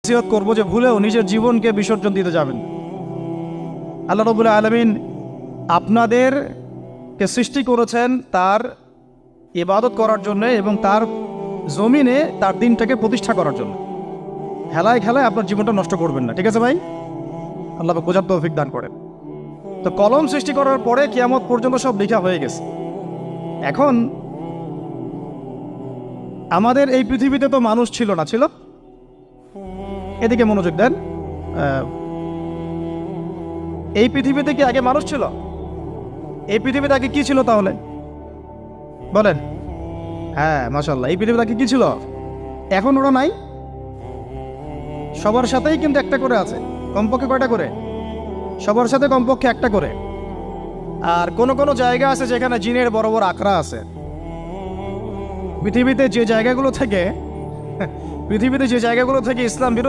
নসিহত করবো যে ভুলেও নিজের জীবনকে বিসর্জন দিতে যাবেন। আল্লাহ রাব্বুল আলামিন আপনাদেরকে সৃষ্টি করেছেন তার ইবাদত করার জন্য এবং তার জমিনে তার দিনটাকে প্রতিষ্ঠা করার জন্য। খেলায় খেলায় আপনার জীবনটা নষ্ট করবেন না, ঠিক আছে ভাই? আল্লাহ পাক বোঝার তৌফিক দান করেন। তো কলম সৃষ্টি করার পরে কিয়ামত পর্যন্ত সব লেখা হয়ে গেছে। এখন আমাদের এই পৃথিবীতে তো মানুষ ছিল না, ছিল? এদিকে মনোযোগ দেন। এই পৃথিবীতে কি আগে মানুষ ছিল? এই পৃথিবীতে আগে কি ছিল তাহলে বলেন? হ্যাঁ, মাশাআল্লাহ। এই পৃথিবীতে আগে কি ছিল? এখন ওরা নাই? সবার সাথেই কিন্তু একটা করে আছে। কমপক্ষে কয়টা করে? সবার সাথে কমপক্ষে একটা করে। আর কোন কোন জায়গা আছে যেখানে জিনের বড় বড় আখড়া আছে। পৃথিবীতে যে জায়গাগুলো থেকে ইসলাম বিরোধী